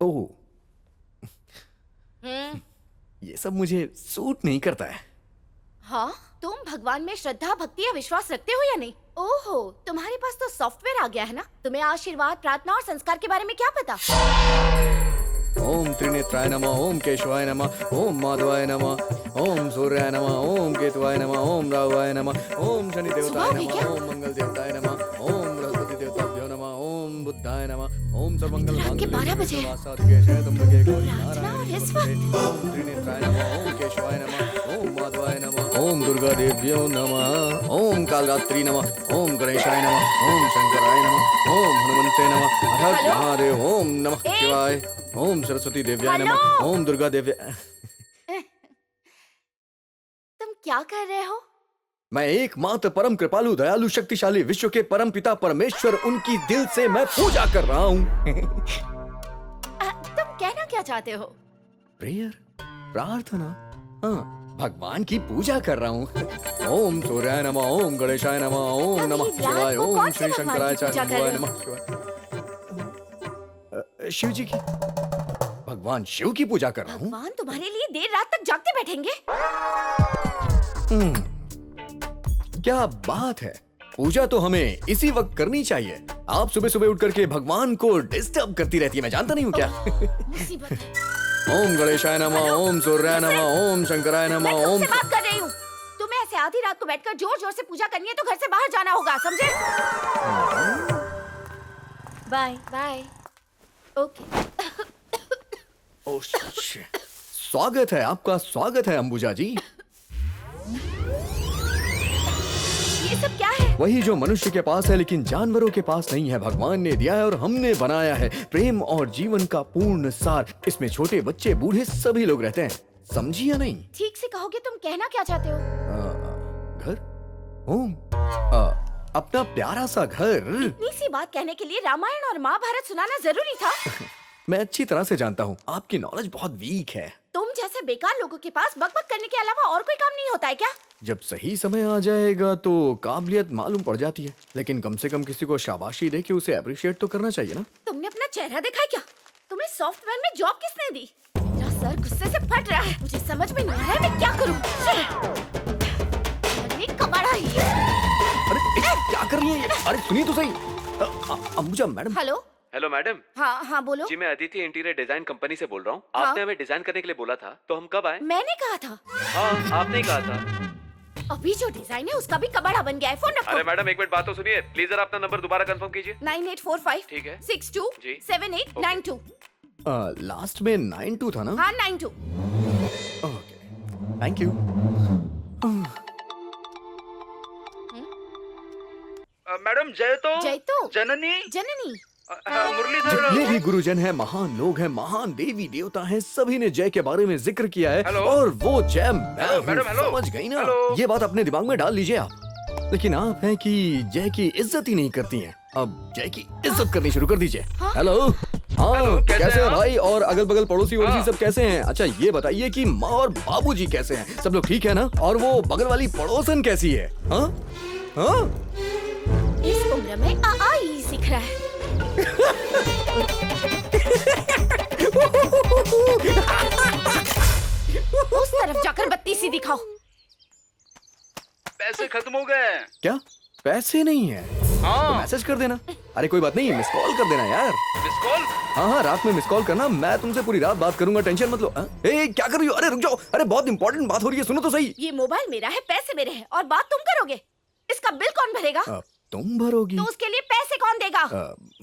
ओह, ये सब मुझे सूट नहीं करता है। हाँ, तुम भगवान में श्रद्धा, भक्ति या विश्वास रखते हो या नहीं? ओहो, तुम्हारे पास तो सॉफ्टवेयर आ गया है ना? तुम्हें आशीर्वाद, प्रार्थना और संस्कार के बारे में क्या पता? ओम त्रिनेत्राय नमः, ओम केशवाय नमः, ओम माधवाय नमः, ओम सूर्याय नमः, ओम केतुवाय नमः, ओम राहुवाय नमः, ओम शनि देवताय नमः, ओम मंगल देवताय नमः, ओम बृहस्पति देवताभ्यो नमः, ओम बुद्धाय नमः, ओम सर्वमंगल रात के 12 बजे। नारायण और इस वक्त? ओम त्रिनेत्राय नमः, ओम केशवाय नमः, ओम माधवाय नमः, ओम दुर्गा देव्यो नमः, ओम कालरात्रि नमः, ओम गणेशाय नमः, ओम शंकराय नमः, ओम हनुमंते नमः, हर हर महादेव, ओम नमः शिवाय, ओम सरस्वती देव्याय नमः, ओम दुर्गा देव्या। तुम क्या कर रहे हो? मैं एकमात्र परम कृपालु दयालु शक्तिशाली विश्व के परम पिता परमेश्वर उनकी दिल से मैं पूजा कर रहा हूँ। तुम कहना क्या चाहते हो? प्रेयर, प्रार्थना, हाँ, भगवान की पूजा कर रहा हूँ। ओम सूर्याय नमः, ओम गणेशाय नमः, ओम नमः अभी शिवाय, रात को ओम कौन से श्री भगवान शंकराय की पूजा कर चार्य रहे हो? नमः शिवाय। शिव जी की, भगवान शिव की पूजा कर रहा हूँ। भगवान तुम्हारे लिए देर रात तक जागते बैठेंगे? क्या बात है, पूजा तो हमें इसी वक्त करनी चाहिए। आप सुबह सुबह उठ करके भगवान को डिस्टर्ब करती रहती है, मैं जानता नहीं हूँ क्या। मुसीबत है। ओम गणेशाय नमः, ओम सूर्याय नमः, ओम शंकराय मैं नमः, ओम। तुमसे बात कर रही हूँ। तुम्हें ऐसे आधी रात को बैठकर जोर जोर से पूजा करनी है तो घर से बाहर जाना होगा, समझे? Bye bye. Okay. Oh shit. स्वागत है, आपका स्वागत है अंबुजा जी। ये सब क्या है? वही जो मनुष्य के पास है लेकिन जानवरों के पास नहीं है, भगवान ने दिया है और हमने बनाया है। प्रेम और जीवन का पूर्ण सार। इसमें छोटे बच्चे बूढ़े सभी लोग रहते हैं, समझी या नहीं? ठीक से कहोगे, तुम कहना क्या चाहते हो? घर, होम, अपना प्यारा सा घर। इतनी सी बात कहने के लिए रामायण और महाभारत सुनाना जरूरी था? मैं अच्छी तरह से जानता हूँ, आपकी नॉलेज बहुत वीक है। तुम जैसे बेकार लोगों के पास बकबक करने के अलावा और कोई काम नहीं होता है क्या? जब सही समय आ जाएगा तो काबिलियत मालूम पड़ जाती है, लेकिन कम से कम किसी को शाबाशी दे के उसे अप्रिशिएट तो करना चाहिए ना। तुमने अपना चेहरा देखा है क्या? तुम्हें सॉफ्टवेयर में जॉब किसने दी? मेरा सर गुस्से से फट रहा है, मुझे समझ में नहीं आ रहा है मैं क्या करूं। अरे कबाड़ा ही। अरे क्या कर रही है ये? अरे सुनिए तो सही। Ambuja madam. Hello hello madam. हाँ हाँ बोलो। जी मैं अदिति इंटीरियर डिजाइन कंपनी से बोल रहा हूँ। हाँ? आपने हमें डिजाइन करने के लिए बोला था, तो हम कब आए? मैंने कहा था। हाँ आपने ही कहा था। अभी जो डिजाइन है उसका भी कबाड़ा बन गया है। फोन रखो। अरे मैडम एक मिनट बात तो सुनिए, प्लीज जरा अपना नंबर दोबारा कंफर्म कीजिए। 9845 ठीक है। 62 जी। 7892। लास्ट में 92 था ना? हाँ 92। Okay, thank you. मैडम जय तो जयतो जननी जननी। मुरलीधर। जितने भी गुरुजन हैं, महान लोग हैं, महान देवी देवता हैं, सभी ने जय के बारे में जिक्र किया है। हेलो? और वो जय मैं हेलो, हूँ, मैडम, हेलो? समझ गई ना? हेलो? ये बात अपने दिमाग में डाल लीजिए आप। लेकिन आप हैं कि जय की इज्जत ही नहीं करती हैं। अब जय की इज्जत करनी शुरू कर दीजिए। हेलो, हाँ हेलो, कैसे कैसे हैं हैं आप? भाई? और अगल बगल पड़ोसी वड़ोसी हाँ। सब कैसे हैं? अच्छा ये बताइए कि माँ और बाबूजी कैसे हैं? सब लोग ठीक है ना? और वो बगल वाली पड़ोसन कैसी है? हाँ हाँ। इस उम्र में आ ही सीख रहा है। उस तरफ जाकर बत्ती सी दिखाओ। पैसे खत्म हो गए। क्या पैसे नहीं है? तो हाँ मैसेज कर देना। अरे कोई बात नहीं, मिस कॉल कर देना यार। Miss call. हाँ हाँ, रात में मिस कॉल करना, मैं तुमसे पूरी रात बात करूंगा, टेंशन मत लो। ए क्या कर रही हो? अरे रुक जाओ, अरे बहुत इंपॉर्टेंट बात हो रही है, सुनो तो सही। ये मोबाइल मेरा है, पैसे मेरे हैं और बात तुम करोगे। इसका बिल कौन भरेगा? तुम भरोगी? तो उसके लिए पैसे कौन देगा?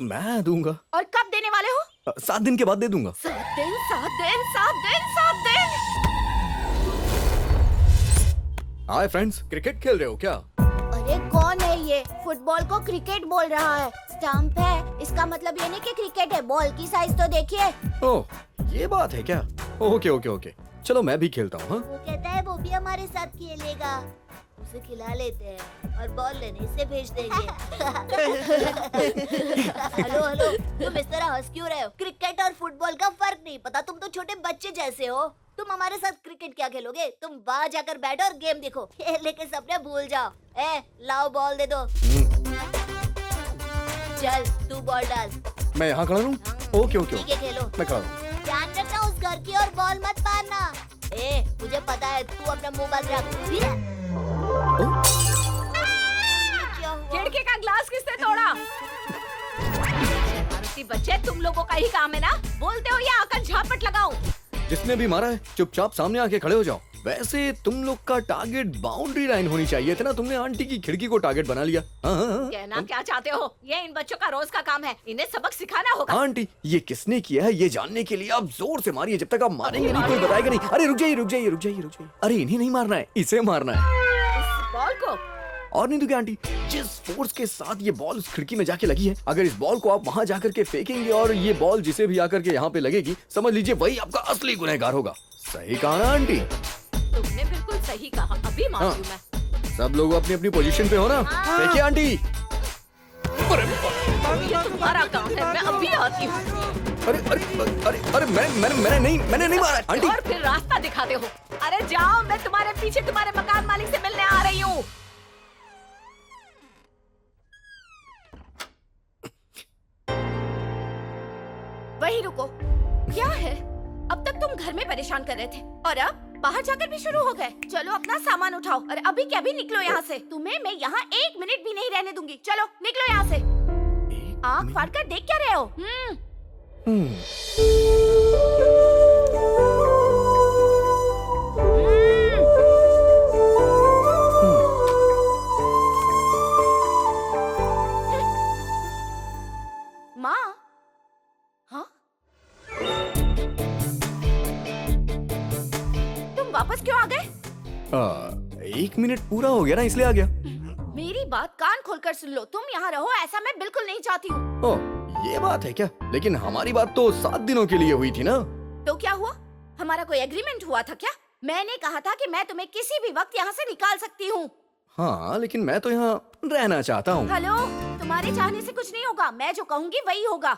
मैं दूंगा। और कब देने वाले हो? 7 दिन के बाद दे दूंगा। 7 दिन 7 दिन 7 दिन 7 दिन। हाय फ्रेंड्स, क्रिकेट खेल रहे हो क्या? अरे कौन है ये? फुटबॉल को क्रिकेट बोल रहा है। स्टंप है, इसका मतलब ये नहीं कि क्रिकेट है। बॉल की साइज तो देखिए। ओह ये बात है क्या? ओके ओके ओके, चलो मैं भी खेलता हूँ। हाँ वो कहता है वो भी हमारे साथ खेलेगा। उसे खिला लेते हैं और बॉल लेने से भेज देंगे। हेलो हेलो, तुम इस तरह हंस क्यों रहे हो? क्रिकेट और फुटबॉल का फर्क नहीं पता? तुम तो छोटे बच्चे जैसे हो। तुम हमारे साथ क्रिकेट क्या खेलोगे? तुम बाहर जाकर बैठो और गेम देखो। खेलने के सपने भूल जाओ। लाओ बॉल दे दो। चल तू बॉल डाल। मैं यहाँ खड़ा रहूँ? ओके ओके ठीक है खेलो। मैं खड़ा हूँ। ध्यान रखना उस घर की और बॉल मत मारना। मुझे पता है तू अपना मोबाइल रख। क्या हुआ? खिड़की का ग्लास किसने तोड़ा? शरारती बच्चे, तुम लोगों का ही काम है ना? बोलते हो या आकर झापट लगाऊं? जिसने भी मारा है चुपचाप सामने आके खड़े हो जाओ। वैसे तुम लोग का टारगेट बाउंड्री लाइन होनी चाहिए था ना, तुमने आंटी की खिड़की को टारगेट बना लिया। हाँ। कहना क्या चाहते हो? ये इन बच्चों का रोज का काम है, इन्हें सबक सिखाना होगा। आंटी ये किसने किया है ये जानने के लिए आप जोर से मारिए, जब तक आप मारेंगे नहीं कोई बताएगा नहीं। अरे रुक जाइए रुक जाइए रुक जाइए रुक जाइए। अरे इन्हें नहीं मारना है, इसे मारना है। इस बॉल को और नहीं तो क्या आंटी, जिस फोर्स के साथ ये बॉल उस खिड़की में जाके लगी है, अगर इस बॉल को आप वहां जाकर के फेंकेंगे और ये बॉल जिसे भी आकर के यहाँ पे लगेगी, समझ लीजिए वही आपका असली गुनहगार होगा। सही कहा ना आंटी? तुमने बिल्कुल सही कहा, अभी मारू मैं। सब लोग अपनी अपनी पोजीशन पे हो ना? देखिए आंटी। ये तुम्हारा काम है, मैं अभी आती हूँ। अरे अरे अरे अरे मैंने नहीं मारा आंटी। और फिर रास्ता दिखाते हो। अरे जाओ, मैं तुम्हारे पीछे तुम्हारे मकान मालिक से मिलने आ रही हूँ। वहीं रुको। क्या है? अब तक तुम घर में परेशान कर रहे थे और अब बाहर जाकर भी शुरू हो गए। चलो अपना सामान उठाओ। अरे अभी क्या भी निकलो यहाँ से। तुम्हें मैं यहाँ 1 मिनट भी नहीं रहने दूंगी। चलो निकलो यहाँ से। आँख फाड़ कर देख क्या रहे हो? माँ, हाँ? तुम वापस क्यों आ गए? 1 मिनट पूरा हो गया ना, इसलिए आ गया। मेरी बात कान खोलकर सुन लो। तुम यहाँ रहो ऐसा मैं बिल्कुल नहीं चाहती हूँ। ओह ये बात है क्या? लेकिन हमारी बात तो 7 दिनों के लिए हुई थी ना। तो क्या हुआ? हमारा कोई एग्रीमेंट हुआ था क्या? मैंने कहा था कि मैं तुम्हें किसी भी वक्त यहाँ से निकाल सकती हूँ। हाँ लेकिन मैं तो यहाँ रहना चाहता हूँ। हेलो, तुम्हारे चाहने से कुछ नहीं होगा। मैं जो कहूँगी वही होगा।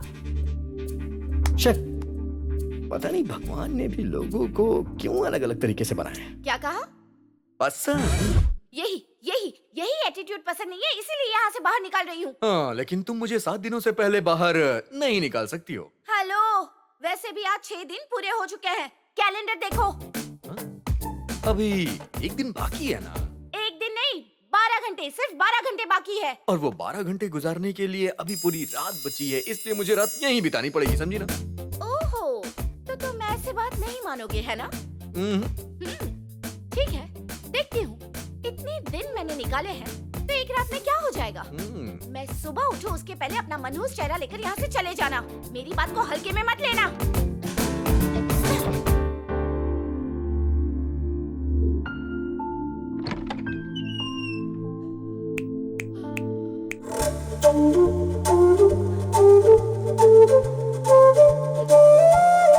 पता नहीं भगवान ने भी लोगों को क्यों अलग अलग तरीके से बनाया है। क्या कहा? पसंद। यही यही यही एटीट्यूड पसंद नहीं है, इसीलिए यहाँ से बाहर निकाल रही हूँ। हाँ लेकिन तुम मुझे 7 दिनों से पहले बाहर नहीं निकाल सकती हो। हेलो, वैसे भी आज 6 दिन पूरे हो चुके हैं। कैलेंडर देखो। अभी 1 दिन बाकी है ना? 1 दिन नहीं, 12 घंटे, सिर्फ 12 घंटे बाकी है। और वो 12 घंटे गुजारने के लिए अभी पूरी रात बची है, इसलिए मुझे रात यहीं बितानी पड़ेगी, समझी ना? ओहो, तो तुम ऐसे बात नहीं मानोगे है ना? ठीक है, देखती हूँ। इतने दिन मैंने निकाले हैं, तो एक रात में क्या हो जाएगा? मैं सुबह उठूं उसके पहले अपना मनहूस चेहरा लेकर यहाँ से चले जाना। मेरी बात को हल्के में मत लेना।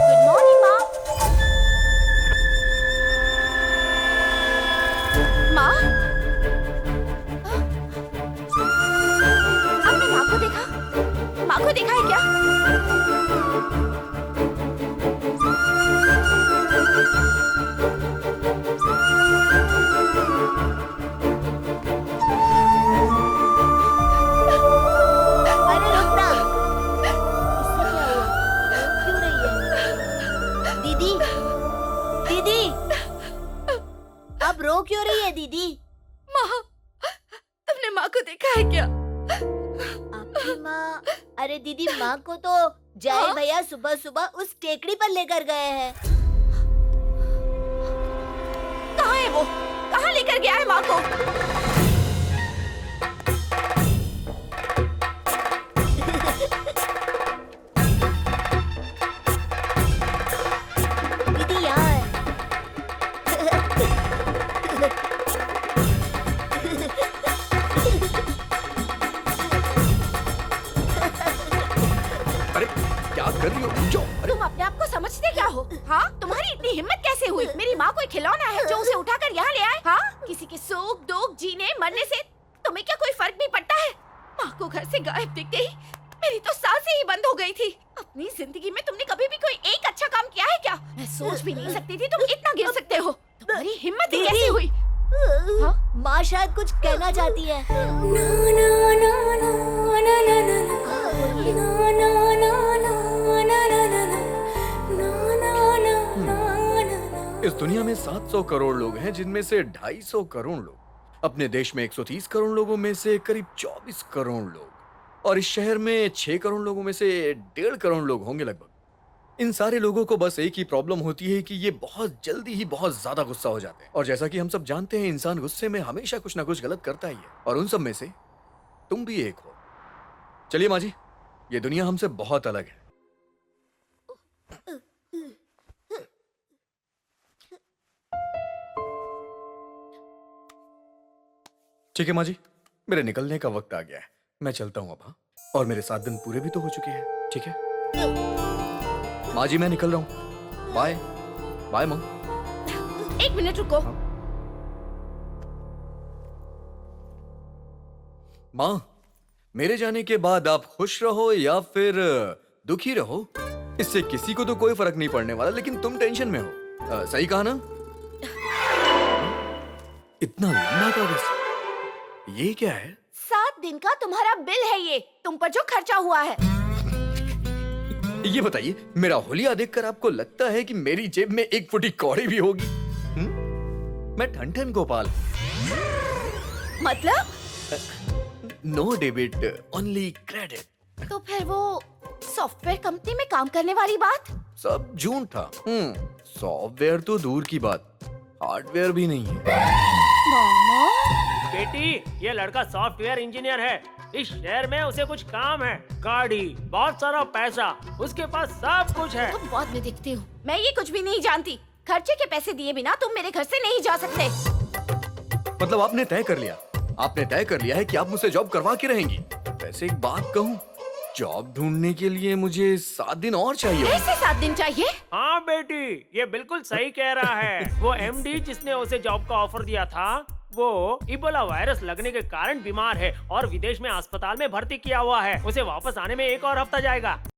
गुड मॉर्निंग माँ। माँ, आपने माँ को देखा? माँ को देखा है क्या? अरे रुक ना। इससे क्या हुआ? क्यों रही है? दीदी, दीदी, अब रो क्यों रही है दीदी? माँ, तुमने माँ को देखा है क्या? आपकी माँ? अरे दीदी, माँ को तो जय भैया सुबह सुबह उस टेकड़ी पर लेकर गए हैं। कहाँ है वो? कहाँ लेकर गया है माँ को? दीदी यहाँ है। अरे क्या कर रही हो? जो अरे तुम अपने आप को समझते क्या हो? हाँ, तुम्हारी इतनी हिम्मत कैसे हुई? मेरी माँ कोई खिलौना है जो उसे उठाकर यहाँ ले आए? हाँ, किसी के सुख दुख जीने मरने से तुम्हें क्या कोई फर्क नहीं पड़ता है? माँ को घर से गायब दिखते ही मेरी तो सांसें ही बंद हो गई थी। अपनी जिंदगी में तुमने कभी भी कोई एक अच्छा काम किया है क्या? मैं सोच भी नहीं सकती थी तुम इतना गिर सकते हो। तुम्हारी हिम्मत ही कैसे हुई? हाँ? माँ शायद कुछ कहना चाहती है। दुनिया में 700 करोड़ लोग हैं, जिनमें से 250 करोड़ लोग अपने देश में 130 करोड़ लोगों में से करीब 24 करोड़ लोग, और इस शहर में 6 करोड़ लोगों में से 1.5 करोड़ लोग होंगे लगभग। इन सारे लोगों को बस एक ही प्रॉब्लम होती है कि ये बहुत जल्दी ही बहुत ज्यादा गुस्सा हो जाते हैं, और जैसा कि हम सब जानते हैं, इंसान गुस्से में हमेशा कुछ ना कुछ गलत करता ही है, और उन सब में से तुम भी एक हो। चलिए माँ जी, ये दुनिया हमसे बहुत अलग है। ठीक है माँ जी, मेरे निकलने का वक्त आ गया है, मैं चलता हूँ अब। हाँ, और मेरे 7 दिन पूरे भी तो हो चुके हैं। ठीक है माँ जी, मैं निकल रहा हूँ। बाय बाय माँ। 1 मिनट रुको। माँ, मेरे जाने के बाद आप खुश रहो या फिर दुखी रहो, इससे किसी को तो कोई फर्क नहीं पड़ने वाला, लेकिन तुम टेंशन में हो। सही कहा ना? इतना लंबा कागज, ये क्या है? 7 दिन का तुम्हारा बिल है ये, तुम पर जो खर्चा हुआ है। ये बताइए, मेरा होलिया देखकर आपको लगता है कि मेरी जेब में 1 फुटी कौड़ी भी होगी? मैं ठन गोपाल। मतलब? No debit, only credit. तो फिर वो सॉफ्टवेयर कंपनी में काम करने वाली बात? सब झूठ था। सॉफ्टवेयर तो दूर की बात, हार्डवेयर भी नहीं है। बेटी, ये लड़का सॉफ्टवेयर इंजीनियर है। इस शहर में उसे कुछ काम है, गाड़ी, बहुत सारा पैसा, उसके पास सब कुछ है। तुम बाद में देखती हूँ, मैं ये कुछ भी नहीं जानती। खर्चे के पैसे दिए बिना तुम मेरे घर से नहीं जा सकते। मतलब आपने तय कर लिया, आपने तय कर लिया है कि आप मुझसे जॉब करवा के रहेंगी। वैसे एक बात कहूँ, जॉब ढूंढने के लिए मुझे 7 दिन और चाहिए। ऐसे 7 दिन चाहिए? हाँ बेटी, ये बिल्कुल सही कह रहा है। वो एमडी जिसने उसे जॉब का ऑफर दिया था, वो इबोला वायरस लगने के कारण बीमार है और विदेश में अस्पताल में भर्ती किया हुआ है। उसे वापस आने में 1 और हफ्ता जाएगा।